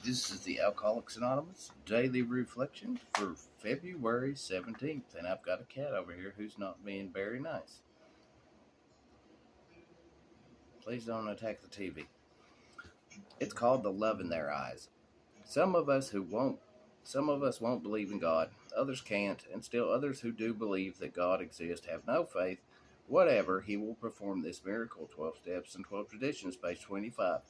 This is the Alcoholics Anonymous Daily Reflection for February 17th, and I've got a cat over here who's not being very nice. Please don't attack the TV. It's called The Love in Their Eyes. Some of us won't believe in God, others can't, and still others who do believe that God exists have no faith. Whatever, He will perform this miracle. 12 Steps and 12 Traditions, page 25.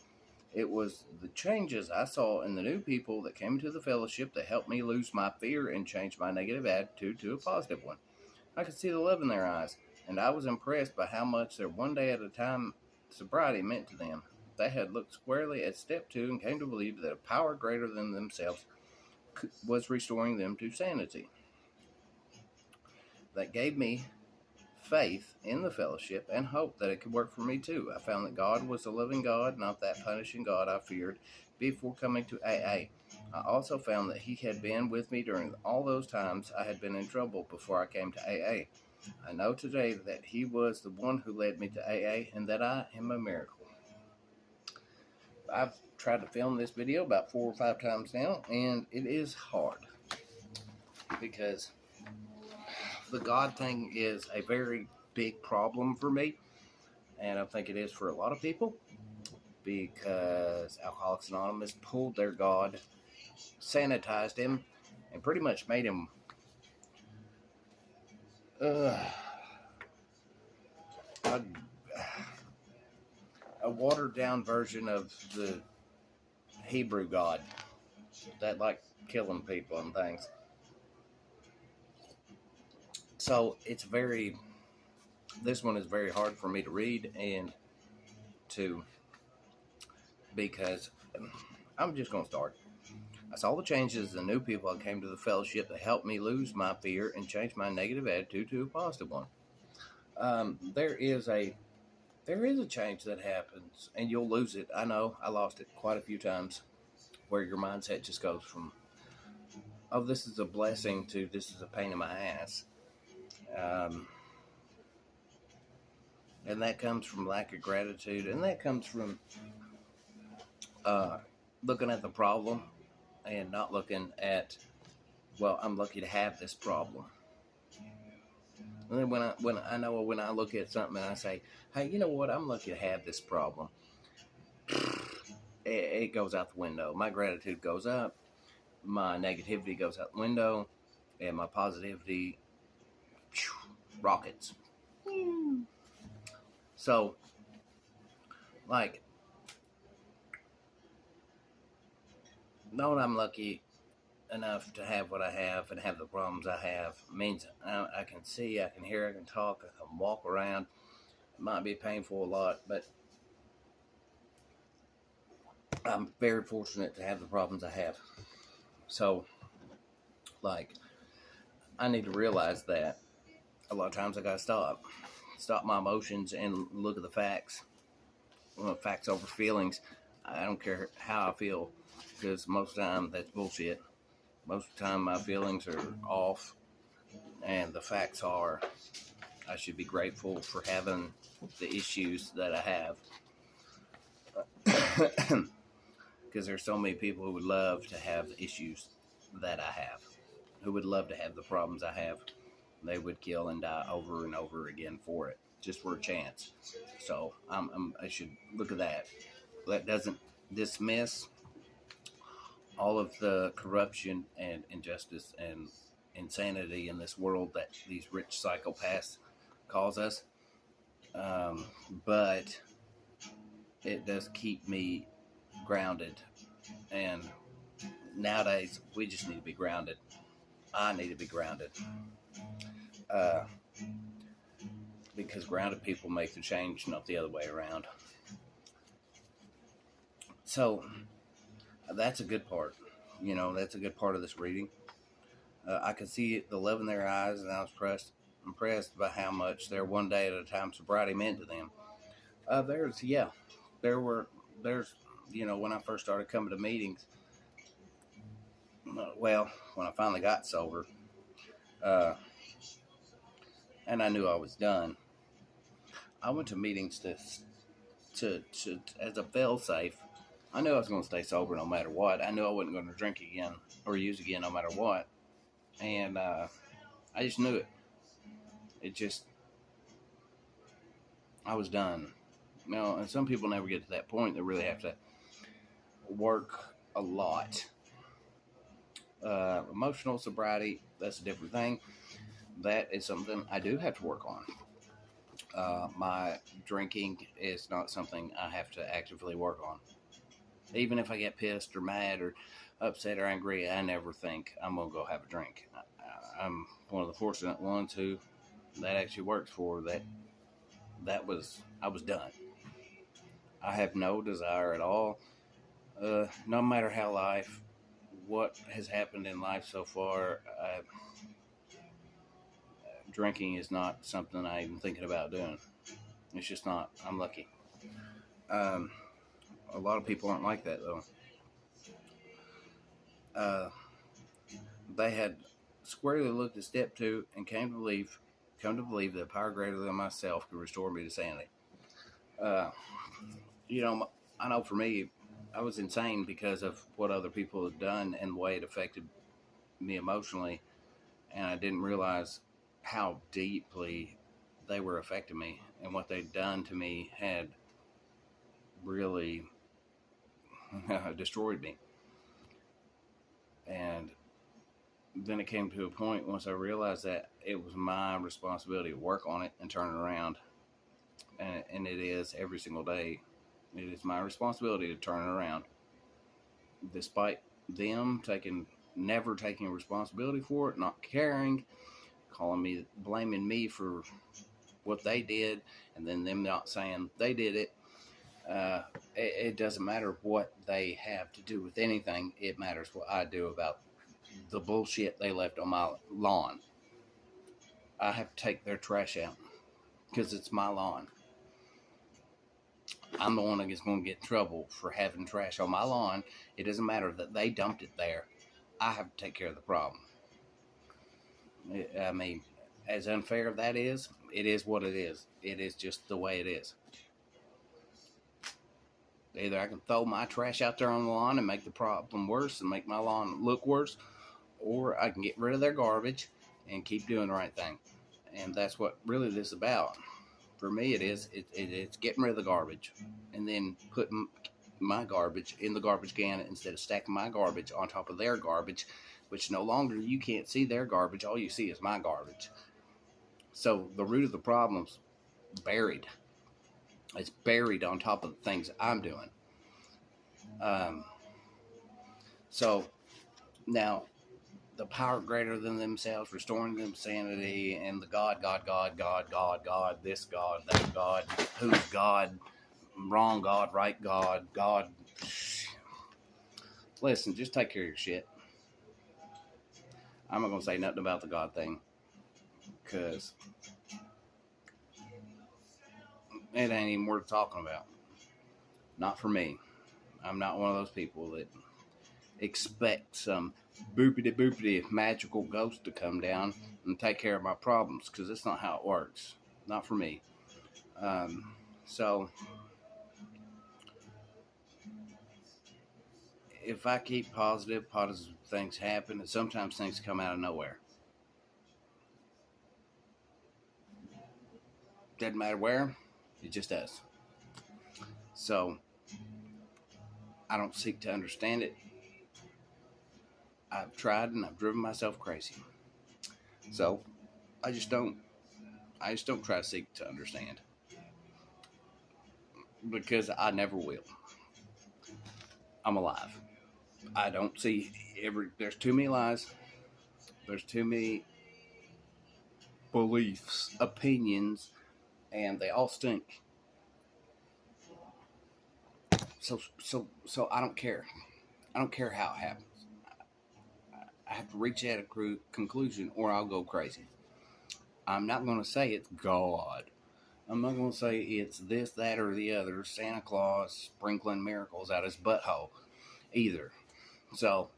It was the changes I saw in the new people that came to the fellowship that helped me lose my fear and change my negative attitude to a positive one. I could see the love in their eyes, and I was impressed by how much their one day at a time sobriety meant to them. They had looked squarely at step 2 and came to believe that a power greater than themselves was restoring them to sanity. That gave me faith in the fellowship and hope that it could work for me too. I found that God was a loving God, not that punishing God I feared before coming to AA. I also found that He had been with me during all those times I had been in trouble before I came to AA. I know today that He was the one who led me to AA and that I am a miracle. I've tried to film this video about 4 or 5 times now, and it is hard because the God thing is a very big problem for me, and I think it is for a lot of people, because Alcoholics Anonymous pulled their God, sanitized him, and pretty much made him a watered down version of the Hebrew God that liked killing people and things. So this one is very hard for me to read and because I'm just going to start. I saw the changes in the new people that came to the fellowship that helped me lose my fear and change my negative attitude to a positive one. There is a change that happens, and you'll lose it. I know, I lost it quite a few times, where your mindset just goes from, oh, this is a blessing, to this is a pain in my ass. And that comes from lack of gratitude, and that comes from looking at the problem and not looking at, well, I'm lucky to have this problem. And then when I look at something and I say, hey, you know what, I'm lucky to have this problem, it goes out the window. My gratitude goes up, my negativity goes out the window, and my positivity rockets. So, like, knowing I'm lucky enough to have what I have and have the problems I have means I can see, I can hear, I can talk, I can walk around. It might be painful a lot, but I'm very fortunate to have the problems I have. So, like, I need to realize that a lot of times I gotta stop my emotions and look at the facts. Facts over feelings. I don't care how I feel, because most of the time that's bullshit. Most of the time my feelings are off, and the facts are I should be grateful for having the issues that I have. Because there's so many people who would love to have the issues that I have, who would love to have the problems I have. They would kill and die over and over again for it, just for a chance. So I should look at that. That doesn't dismiss all of the corruption and injustice and insanity in this world that these rich psychopaths cause us. But it does keep me grounded. And nowadays, we just need to be grounded. I need to be grounded. Because grounded people make the change, not the other way around. So, that's a good part. That's a good part of this reading. I could see the love in their eyes, and I was impressed by how much their one day at a time sobriety meant to them. When I first started coming to meetings, when I finally got sober, and I knew I was done, I went to meetings to as a fail-safe. I knew I was going to stay sober no matter what. I knew I wasn't going to drink again or use again no matter what. And I just knew it. It just, I was done. And some people never get to that point. They really have to work a lot. Emotional sobriety, that's a different thing. That is something I do have to work on. My drinking is not something I have to actively work on. Even if I get pissed or mad or upset or angry, I never think I'm going to go have a drink. I'm one of the fortunate ones who that actually works for. I was done. I have no desire at all. No matter what has happened in life so far, drinking is not something I'm even thinking about doing. It's just not. I'm lucky. A lot of people aren't like that, though. They had squarely looked at step 2 and come to believe that a power greater than myself could restore me to sanity. I know for me, I was insane because of what other people had done and the way it affected me emotionally, and I didn't realize how deeply they were affecting me, and what they'd done to me had really destroyed me. And then it came to a point once I realized that it was my responsibility to work on it and turn it around, and it is every single day. It is my responsibility to turn it around, despite them never taking responsibility for it, not caring, blaming me for what they did, and then them not saying they did it. It doesn't matter what they have to do with anything. It matters what I do about the bullshit they left on my lawn. I have to take their trash out because it's my lawn. I'm the one that's going to get in trouble for having trash on my lawn. It doesn't matter that they dumped it there. I have to take care of the problem. I mean, as unfair as that is, it is what it is. It is just the way it is. Either I can throw my trash out there on the lawn and make the problem worse and make my lawn look worse, or I can get rid of their garbage and keep doing the right thing. And that's what really this is about. For me, it's getting rid of the garbage and then putting my garbage in the garbage can instead of stacking my garbage on top of their garbage, which no longer you can't see their garbage. All you see is my garbage. So the root of the problem's buried. It's buried on top of the things I'm doing. So now the power greater than themselves, restoring them sanity, and the God, this God, that God, who's God, wrong God, right God. Listen, just take care of your shit. I'm not going to say nothing about the God thing, because it ain't even worth talking about. Not for me. I'm not one of those people that expect some boopity magical ghost to come down and take care of my problems, because it's not how it works. Not for me. So if I keep positive things happen, and sometimes things come out of nowhere. Doesn't matter where, it just does. So I don't seek to understand it. I've tried and I've driven myself crazy. So I just don't try to seek to understand, because I never will. I'm alive. I don't see there's too many lies. There's too many beliefs, opinions, and they all stink. So I don't care. I don't care how it happens. I have to reach at a conclusion or I'll go crazy. I'm not going to say it's God. I'm not going to say it's this, that, or the other, Santa Claus sprinkling miracles out his butthole either. So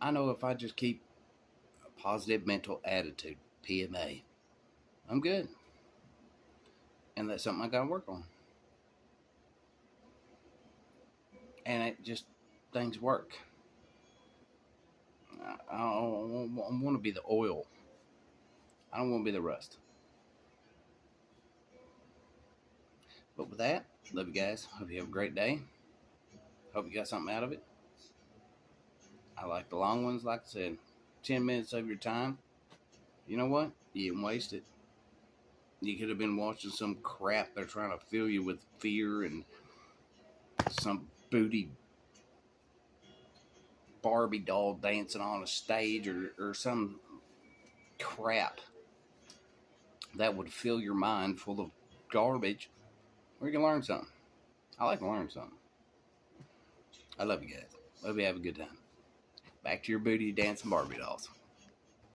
I know if I just keep a positive mental attitude, PMA, I'm good. And that's something I got to work on. and it just, things work. I want to be the oil. I don't want to be the rust. But with that, love you guys. Hope you have a great day. Hope you got something out of it. I like the long ones, like I said. 10 minutes of your time. You know what? You didn't waste it. You could have been watching some crap they're trying to fill you with fear and some booty Barbie doll dancing on a stage or some crap that would fill your mind full of garbage, or you can learn something. I like to learn something. I love you guys. Hope you have a good time. Back to your booty dancing Barbie dolls.